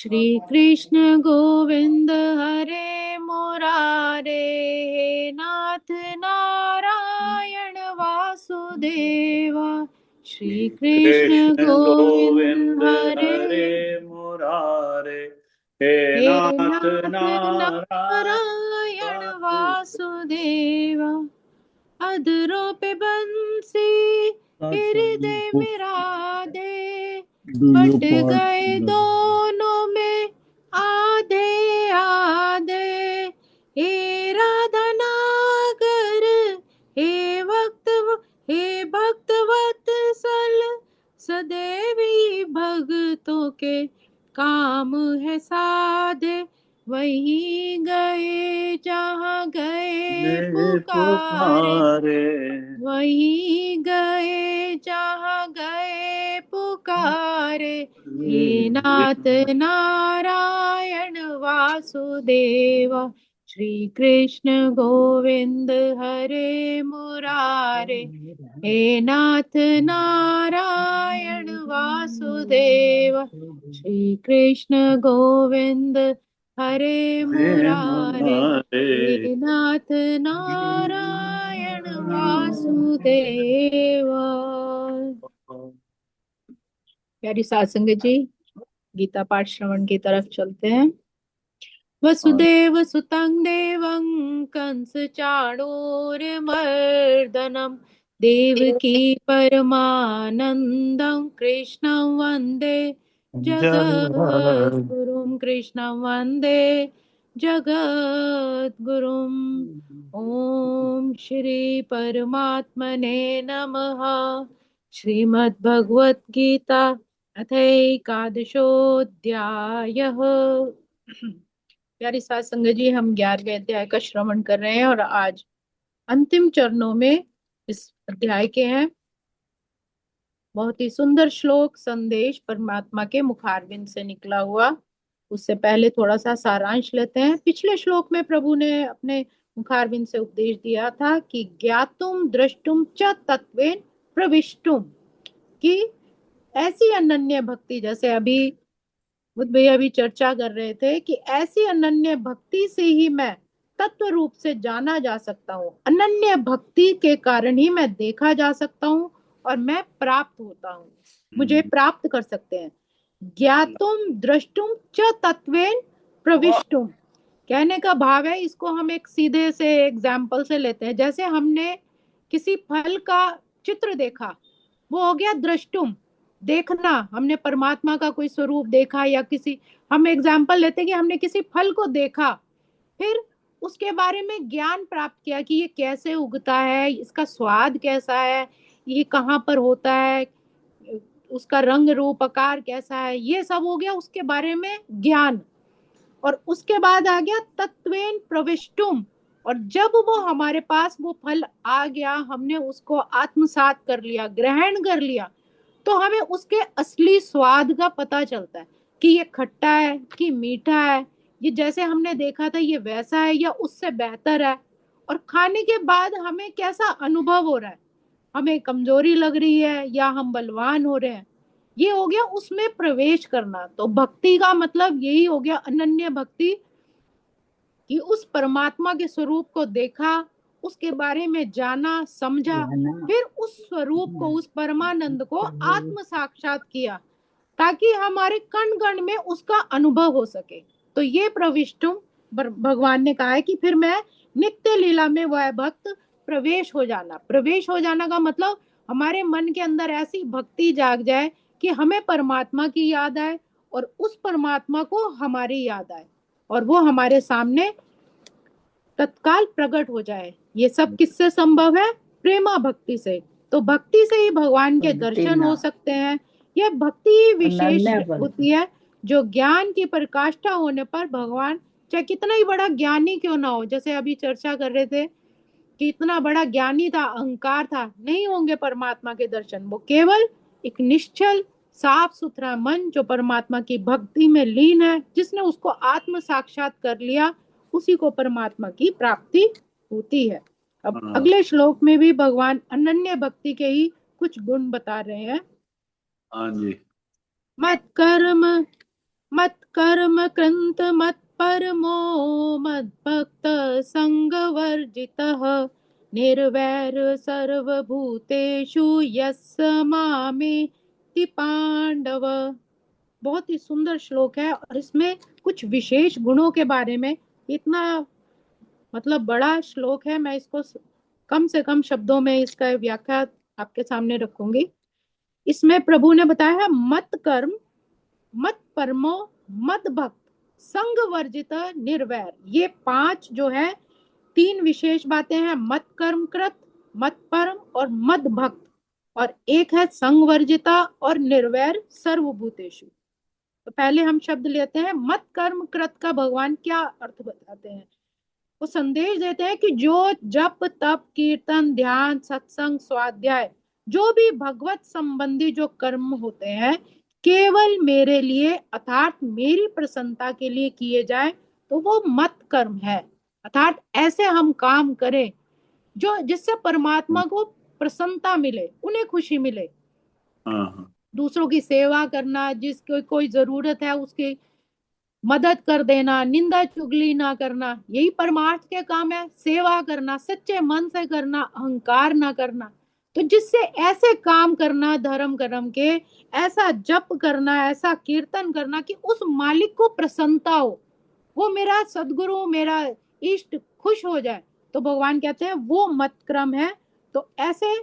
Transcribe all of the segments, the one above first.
श्री कृष्ण गोविंद हरे मुरारे, हे नाथ नारायण वासुदेवा। श्री कृष्ण कृष्ण गोविंद गोविंद हरे, हरे मुरारे, हे हे नाथ नाथ नारायण नारायण वासुदेव। वासुदेवा। अधरों पे बंसी हृदय मेरा दे, Do your बट part. गए दोनों में आधे आधे। हे राधा नागर, हे हे भक्त वत्सल, सदैवी भक्तों के काम है साधे। वहीं गए जहाँ गए मेरे पुकारे, पुकारे, वहीं गए जहाँ गए पुकारे। हे नाथ नारायण वासुदेवा। श्री कृष्ण गोविंद हरे मुरारे, हे नाथ नारायण वासुदेवा। श्री कृष्ण गोविंद हरे हे मुरारे, मुरारे। हे नाथ नारायण वासुदेवा। प्यारी सात संगत जी, गीता पाठ श्रवण की तरफ चलते हैं। वसुदेव सुतं देवं कंस चाणूरमर्दनम, देवकी परमानंदं कृष्णं वंदे जगद्गुरुं। कृष्णं वंदे जगद्गुरुम्। ओम श्री परमात्मने नमः। श्रीमद्भगवत गीता अथैकादशोऽध्यायः। प्यारी सात संगत जी, हम 11वें अध्याय का श्रवण कर रहे हैं और आज अंतिम चरणों में इस अध्याय के हैं। बहुत ही सुंदर श्लोक संदेश परमात्मा के मुखारविंद से निकला हुआ। उससे पहले थोड़ा सा सारांश लेते हैं। पिछले श्लोक में प्रभु ने अपने मुखारविंद से उपदेश दिया था कि ज्ञातुम द्रष्टुम च तत्वेन प्रविष्टुम, कि ऐसी अनन्य भक्ति, जैसे अभी बुद्ध भैया भी चर्चा कर रहे थे कि ऐसी अनन्य भक्ति से ही मैं तत्व रूप से जाना जा सकता हूँ। अनन्य भक्ति के कारण ही मैं देखा जा सकता हूँ और मैं प्राप्त होता हूँ, मुझे प्राप्त कर सकते हैं। ज्ञातुम द्रष्टुम च तत्वेन प्रविष्टुम, कहने का भाव है, इसको हम एक सीधे से एग्जाम्पल से लेते हैं। जैसे हमने किसी फल का चित्र देखा, वो हो गया द्रष्टुम, देखना। हमने परमात्मा का कोई स्वरूप देखा, या किसी, हम एग्जाम्पल लेते हैं कि हमने किसी फल को देखा, फिर उसके बारे में ज्ञान प्राप्त किया कि ये कैसे उगता है, इसका स्वाद कैसा है, ये कहाँ पर होता है, उसका रंग रूप आकार कैसा है, ये सब हो गया उसके बारे में ज्ञान। और उसके बाद आ गया तत्वेन प्रविष्टुम, और जब वो हमारे पास वो फल आ गया, हमने उसको आत्मसात कर लिया, ग्रहण कर लिया, तो हमें उसके असली स्वाद का पता चलता है कि ये खट्टा है कि मीठा है, ये जैसे हमने देखा था ये वैसा है या उससे बेहतर है। और खाने के बाद हमें कैसा अनुभव हो रहा है, हमें कमजोरी लग रही है या हम बलवान हो रहे हैं, ये हो गया उसमें प्रवेश करना। तो भक्ति का मतलब यही हो गया, अनन्य भक्ति, कि उस परमात्मा के स्वरूप को देखा, उसके बारे में जाना समझा, फिर उस स्वरूप को, उस परमानंद को आत्म साक्षात किया, ताकि हमारे कण कण में उसका अनुभव हो सके। तो ये प्रविष्टुम, भगवान ने कहा है कि फिर मैं नित्य लीला में वह भक्त प्रवेश हो जाना। प्रवेश हो जाना का मतलब हमारे मन के अंदर ऐसी भक्ति जाग जाए कि हमें परमात्मा की याद आए और उस परमात्मा को हमारी याद आए और वो हमारे सामने तत्काल प्रकट हो जाए। ये सब किससे संभव है? प्रेमा भक्ति से। तो भक्ति से ही भगवान के दर्शन हो सकते हैं। यह भक्ति ही विशेष होती है, जो ज्ञान की पराकाष्ठा होने पर भगवान, चाहे कितना ही बड़ा ज्ञानी क्यों ना हो, जैसे अभी चर्चा कर रहे थे कि इतना बड़ा ज्ञानी था, अहंकार था, नहीं होंगे परमात्मा के दर्शन। वो केवल एक निश्चल साफ सुथरा मन जो परमात्मा की भक्ति में लीन है, जिसने उसको आत्म साक्षात कर लिया, उसी को परमात्मा की प्राप्ति होती है। अब अगले श्लोक में भी भगवान अनन्य भक्ति के ही कुछ गुण बता रहे हैं। हाँ जी। मत कर्म मत कर्म कृंत मत परमो मद भक्त संग वर्जितः निर्वैर सर्वभूतेषु यस्य मामेति पांडव। बहुत ही सुंदर श्लोक है और इसमें कुछ विशेष गुणों के बारे में, इतना मतलब बड़ा श्लोक है, मैं इसको कम से कम शब्दों में इसका व्याख्या आपके सामने रखूंगी। इसमें प्रभु ने बताया है मत कर्म, मत परमो, मत भक्त, संग वर्जित, निर्वैर। ये पांच जो है तीन विशेष बातें हैं, मत कर्म कृत, मत परम और मत भक्त, और एक है संग वर्जिता और निर्वैर सर्वभूतेषु। तो पहले हम शब्द लेते हैं मत कर्म कृत का भगवान क्या अर्थ बताते हैं। वो संदेश देते हैं कि जो जप तप कीर्तन ध्यान सत्संग स्वाध्याय जो भी भगवत संबंधी जो कर्म होते हैं केवल मेरे लिए अर्थात मेरी प्रसन्नता के लिए किए जाए तो वो मत कर्म है। अर्थात ऐसे हम काम करें जो जिससे परमात्मा को प्रसन्नता मिले, उन्हें खुशी मिले। हाँ। दूसरों की सेवा करना, जिसको कोई जरूरत है उसकी मदद कर देना, निंदा चुगली ना करना, यही परमार्थ के काम है। सेवा करना, सच्चे मन से करना, अहंकार ना करना। तो जिससे ऐसे काम करना धर्म कर्म के, ऐसा जप करना, ऐसा कीर्तन करना कि उस मालिक को प्रसन्नता हो, वो मेरा सदगुरु मेरा इष्ट खुश हो जाए, तो भगवान कहते हैं वो मत क्रम है। तो ऐसे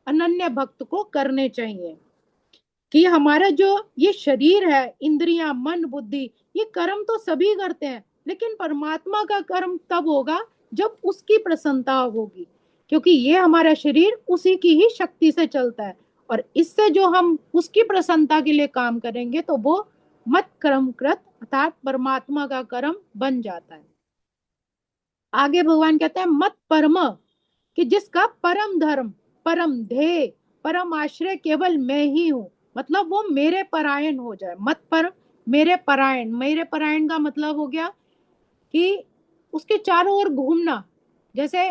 अनन्य भक्त को करने चाहिए। कि हमारा जो ये शरीर है, इंद्रियां मन बुद्धि, ये कर्म तो सभी करते हैं, लेकिन परमात्मा का कर्म तब होगा जब उसकी प्रसन्नता होगी, क्योंकि ये हमारा शरीर उसी की ही शक्ति से चलता है। और इससे जो हम उसकी प्रसन्नता के लिए काम करेंगे तो वो मत कर्म कृत अर्थात परमात्मा का कर्म बन जाता है। आगे भगवान कहते हैं मत परम, कि जिसका परम धर्म परम ध्येय परम आश्रय केवल मैं ही हूं, मतलब वो मेरे परायण हो जाए। मत पर मेरे परायण, मेरे परायण का मतलब हो गया कि उसके चारों ओर घूमना। जैसे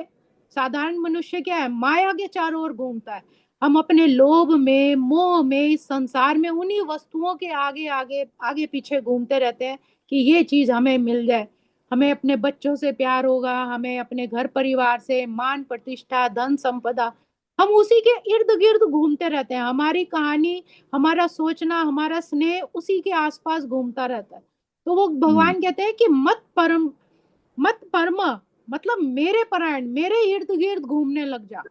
साधारण मनुष्य क्या है, माया के चारों ओर घूमता है। हम अपने लोभ में मोह में इस संसार में उन्हीं वस्तुओं के आगे आगे आगे पीछे घूमते रहते हैं कि ये चीज हमें मिल जाए, हमें अपने बच्चों से प्यार होगा, हमें अपने घर परिवार से मान प्रतिष्ठा धन संपदा, हम उसी के इर्द गिर्द घूमते रहते हैं। हमारी कहानी, हमारा सोचना, हमारा स्नेह उसी के आसपास घूमता रहता है। तो वो हम्म। भगवान कहते हैं कि मत परम, मत परमा, मतलब मेरे परायण, मेरे इर्द गिर्द घूमने लग जा।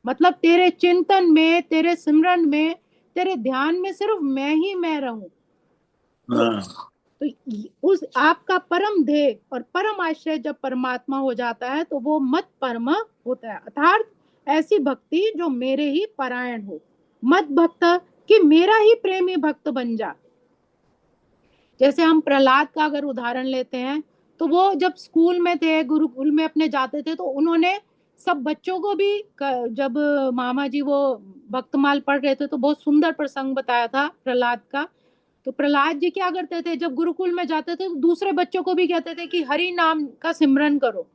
मतलब तेरे चिंतन में, तेरे सिमरन में, तेरे ध्यान में सिर्फ मैं ही मैं रहूं। तो हाँ। तो उस आपका परम ध्येय और परम आश्रय जब परमात्मा हो जाता है तो वो मत परमा होता है। अर्थात ऐसी भक्ति जो मेरे ही परायण हो। मत भक्त, कि मेरा ही प्रेमी भक्त बन जा। जैसे हम प्रहलाद का अगर उदाहरण लेते हैं, तो वो जब स्कूल में थे, गुरुकुल में अपने जाते थे, तो उन्होंने सब बच्चों को भी जब मामा जी वो भक्तमाल पढ़ रहे थे तो बहुत सुंदर प्रसंग बताया था प्रहलाद का। तो प्रहलाद जी क्या करते थे, जब गुरुकुल में जाते थे तो दूसरे बच्चों को भी कहते थे कि हरि नाम का सिमरन करो।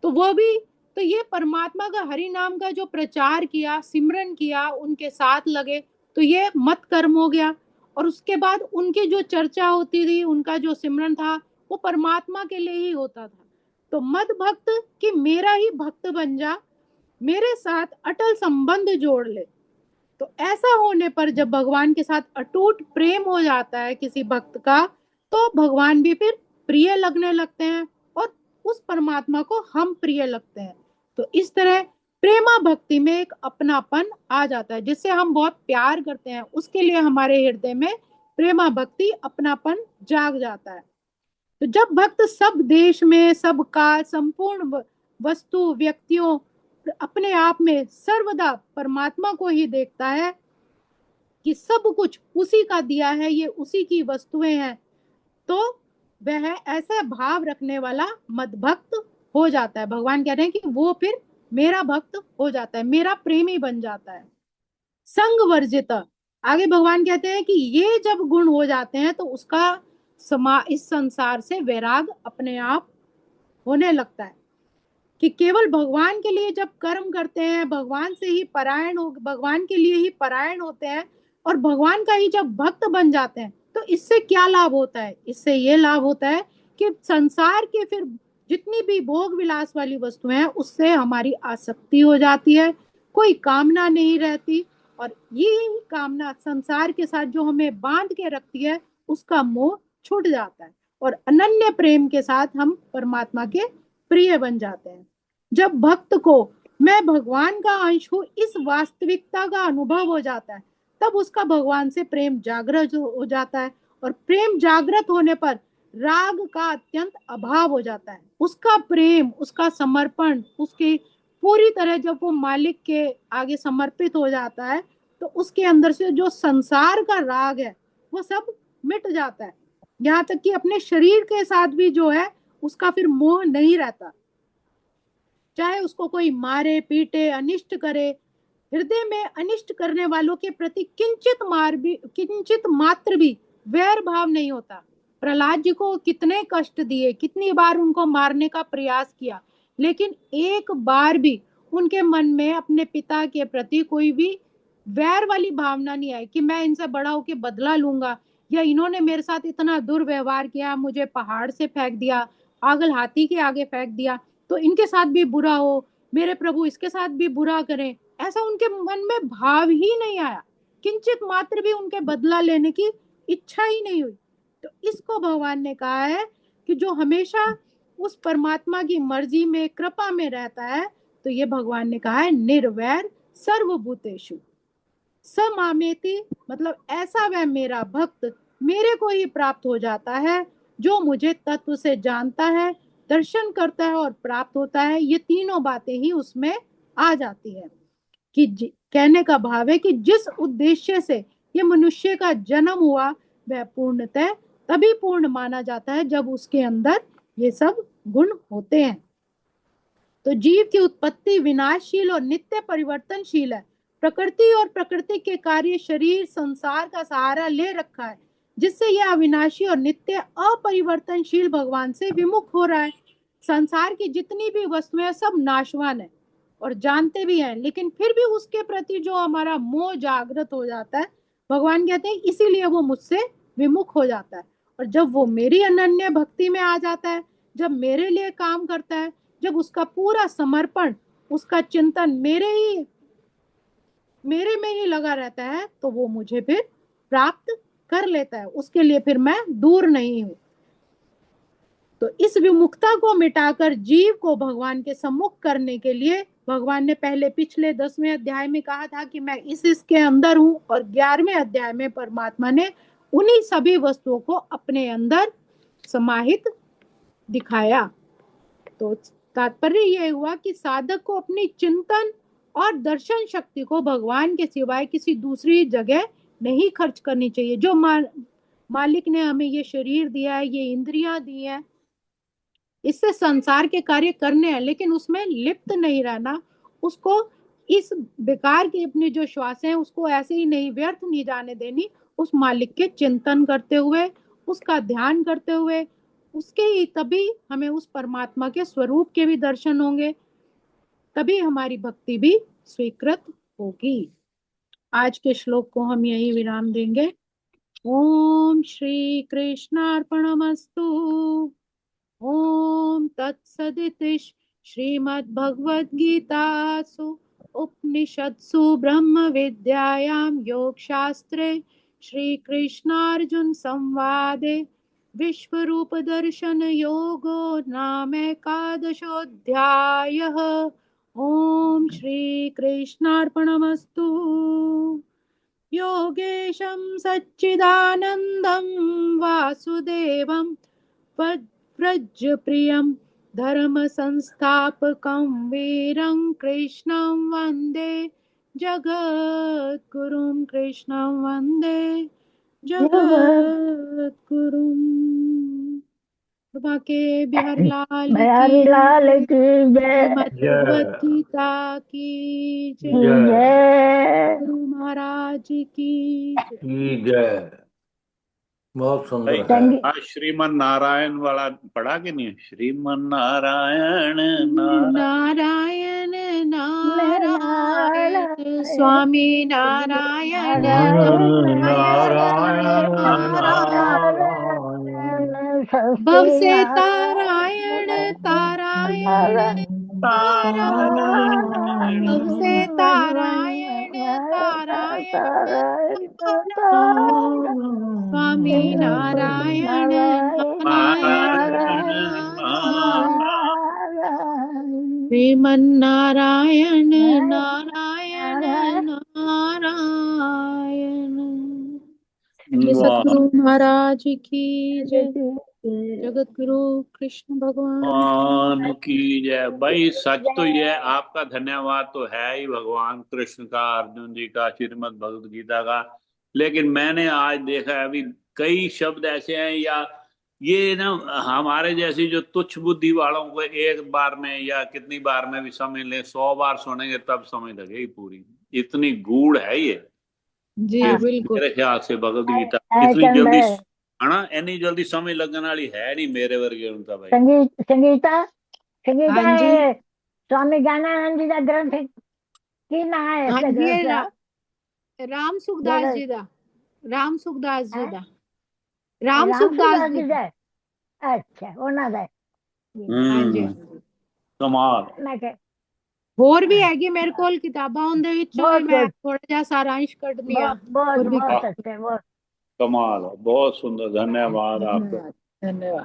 तो वो भी, तो ये परमात्मा का हरि नाम का जो प्रचार किया, सिमरन किया, उनके साथ लगे, तो ये मत कर्म हो गया। और उसके बाद उनकी जो चर्चा होती थी, उनका जो सिमरन था, वो परमात्मा के लिए ही होता था। तो मत भक्त, कि मेरा ही भक्त बन जा, मेरे साथ अटल संबंध जोड़ ले। तो ऐसा होने पर जब भगवान के साथ अटूट प्रेम हो जाता है किसी भक्त का, तो भगवान भी फिर प्रिय लगने लगते हैं और उस परमात्मा को हम प्रिय लगते हैं। तो इस तरह प्रेमा भक्ति में एक अपनापन आ जाता है, जिससे हम बहुत प्यार करते हैं, उसके लिए हमारे हृदय में प्रेमा भक्ति अपनापन जाग जाता है। तो जब भक्त सब देश में सब काल संपूर्ण वस्तु व्यक्तियों अपने आप में सर्वदा परमात्मा को ही देखता है कि सब कुछ उसी का दिया है, ये उसी की वस्तुएं हैं, तो वह ऐसा भाव रखने वाला मदभक्त हो जाता है। भगवान कह रहे हैं कि वो फिर मेरा भक्त हो जाता है, मेरा प्रेमी बन जाता है। संग वर्जित, आगे भगवान कहते हैं कि ये जब गुण हो जाते हैं तो उसका इस संसार से वैराग अपने आप होने लगता है। कि केवल भगवान के लिए जब कर्म करते हैं, भगवान से ही परायण हो, भगवान के लिए ही परायण होते हैं और भगवान का ही जब भक्त बन जाते हैं, तो इससे क्या लाभ होता है? इससे ये लाभ होता है कि संसार के फिर जितनी भी भोग विलास वाली वस्तुएं हैं उससे हमारी आसक्ति हो जाती है, कोई कामना नहीं रहती। और ये कामना संसार के साथ जो हमें बांध के रखती है उसका मोह छूट जाता है, और अनन्य प्रेम के साथ हम परमात्मा के प्रिय बन जाते हैं। जब भक्त को मैं भगवान का अंश हूं इस वास्तविकता का अनुभव हो जाता है, तब उसका भगवान से प्रेम जागृत हो जाता है, और प्रेम जागृत होने पर राग का अत्यंत अभाव हो जाता है। उसका प्रेम, उसका समर्पण, उसके पूरी तरह जब वो मालिक के आगे समर्पित हो जाता है तो उसके अंदर से जो संसार का राग है वो सब मिट जाता है। यहाँ तक कि अपने शरीर के साथ भी जो है उसका फिर मोह नहीं रहता, चाहे उसको कोई मारे पीटे अनिष्ट करे। हृदय में अनिष्ट करने वालों के प्रति किंचित मात्र भी वैर भाव नहीं होता। प्रहलाद जी को कितने कष्ट दिए, कितनी बार उनको मारने का प्रयास किया, लेकिन एक बार भी उनके मन में अपने पिता के प्रति कोई भी वैर वाली भावना नहीं आई कि मैं इनसे बड़ा होके बदला लूंगा, या इन्होंने मेरे साथ इतना दुर्व्यवहार किया, मुझे पहाड़ से फेंक दिया, पागल हाथी के आगे फेंक दिया, तो इनके साथ भी बुरा हो, मेरे प्रभु इसके साथ भी बुरा करें, ऐसा उनके मन में भाव ही नहीं आया। किंचित मात्र भी उनके बदला लेने की इच्छा ही नहीं हुई। तो इसको भगवान ने कहा है कि जो हमेशा उस परमात्मा की मर्जी में कृपा में रहता है, तो ये भगवान ने कहा है निर्वैर सर्वभूतेषु समामेति, मतलब ऐसा वह मेरा भक्त मेरे को ही प्राप्त हो जाता है जो मुझे तत्व से जानता है, दर्शन करता है और प्राप्त होता है। ये तीनों बातें ही उसमें आ जाती है। कि कहने का भाव है कि जिस उद्देश्य से ये मनुष्य का जन्म हुआ वह पूर्णतः तभी पूर्ण माना जाता है जब उसके अंदर ये सब गुण होते हैं। तो जीव की उत्पत्ति विनाशशील और नित्य परिवर्तनशील है। प्रकृति और प्रकृति के कार्य शरीर संसार का सहारा ले रखा है, जिससे यह अविनाशी और नित्य अपरिवर्तनशील भगवान से विमुख हो रहा है। संसार की जितनी भी वस्तुएं सब नाशवान है और जानते भी हैं, लेकिन फिर भी उसके प्रति जो हमारा मोह जागृत हो जाता है, भगवान कहते हैं इसीलिए वो मुझसे विमुख हो जाता है। और जब वो मेरी अनन्य भक्ति में आ जाता है, जब मेरे लिए काम करता है, जब उसका पूरा समर्पण, उसका चिंतन मेरे में ही लगा रहता है, तो वो मुझे फिर प्राप्त कर लेता है, उसके लिए फिर मैं दूर नहीं हूं। तो इस विमुखता को मिटाकर जीव को भगवान के सम्मुख करने के लिए भगवान ने पहले पिछले 10वें अध्याय में कहा था कि मैं इसके अंदर हूं, और 11वें अध्याय में परमात्मा ने उन्हीं सभी वस्तुओं को अपने अंदर समाहित दिखाया। तो तात्पर्य यह हुआ कि साधक को अपनी चिंतन और दर्शन शक्ति को भगवान के सिवाय किसी दूसरी जगह नहीं खर्च करनी चाहिए। जो मालिक ने हमें ये शरीर दिया है, ये इंद्रियां दी है, इससे संसार के कार्य करने हैं, लेकिन उसमें लिप्त नहीं रहना। उसको इस बेकार की अपनी जो श्वास है उसको ऐसे ही नहीं, व्यर्थ नहीं जाने देनी। उस मालिक के चिंतन करते हुए, उसका ध्यान करते हुए, उसके ही तभी हमें उस परमात्मा के स्वरूप के भी दर्शन होंगे, तभी हमारी भक्ति भी स्वीकृत होगी। आज के श्लोक को हम यही विराम देंगे। ओम श्री कृष्णार्पणमस्तु। ओम तत्सदिति श्रीमद्भगवद्गीतासु उपनिषत्सु ब्रह्म विद्यायां योगशास्त्रे श्रीकृष्णार्जुन संवादे विश्वरूप दर्शन योगो नाम एकादशोऽध्यायः। ओम श्री कृष्णार्पणमस्तु। योगेशं सच्चिदानन्दं वासुदेवं व्रजप्रियं धर्मसंस्थापकं वीरं कृष्णं वन्दे जगद्गुरुं। कृष्णं वन्दे जगद्गुरुं। बाके बिहारी लाल की बिहारी लाल की जय। श्रीमद् भगवत जय गीता की जय। जय जय। गुरु महाराज की जय। जय। बहुत सुंदर भाई है। संगीत आज श्रीमन नारायण वाला पढ़ा कि नहीं? श्रीमन नारायण नारायण नारायण नारायण नारायण स्वामी नारायण नारायण नारायण नारायण नारायण नारायण भव सत्य से तारायण तारायण नारायण तारायण भव से तारायण तारायण तारायण स्वामी नारायण नारायण श्रीमन नारायण नारायण नारायण। ये वाह सतगुरु महाराज की जय। जगत गुरु कृष्ण भगवान भगवान की जय। भाई सच तो ये है, आपका धन्यवाद तो है ही भगवान कृष्ण का, अर्जुन जी का, श्रीमद् भगवद गीता का। लेकिन मैंने आज देखा है अभी कई शब्द ऐसे हैं, या ये ना हमारे जैसी जो तुच्छ बुद्धि वालों को एक बार में या कितनी बार में भी समझ ले, 100 बार सुनेंगे तब समझ लगेगी पूरी। इतनी गूढ़ है जी ये बिल्कुल। मेरे ख्याल से भगवद गीता इतनी चंद जल्दी है ना, इतनी जल्दी समझ लगने वाली है नहीं मेरे वर्गे उनका भाई। संगीता संगीता हाँ जी। है स्वामी ज्ञानानंद जी का ग्रंथ की ना है हाँ ऐसे जी ग्रंथ राम सुखदास ਜਿਹੜਾ जी दा। राम सुखदास जी ਹੈ दा। राम ਰਾਮ सुखदास ਸੁਖਦਾਸ जी ਜੀ दा। ਦਾ ਹੈ? ਅੱਛਾ ਉਹਨਾਂ ਦਾ ਹੈ। हाँ जी। कमाल। ਮੈਂ ਕਿਹਾ ਹੋਰ ਵੀ ਹੈਗੀ ਮੇਰੇ ਕੋਲ ਕਿਤਾਬਾਂ, ਉਹਦੇ ਵਿੱਚੋਂ ਹੀ ਬਹੁਤ ਮੈਂ ਗੁੱਡ ਥੋੜਾ ਜਿਹਾ ਸਾਰਾਂਸ਼ ਕੱਢਦੀ ਆ। ਬਹੁਤ ਬਹੁਤ ਹੋਰ ਵੀ ਬਹੁਤ ਅੱਛੇ बहुत कमाल है, बहुत सुंदर, धन्यवाद आपका। धन्यवाद धन्यवाद।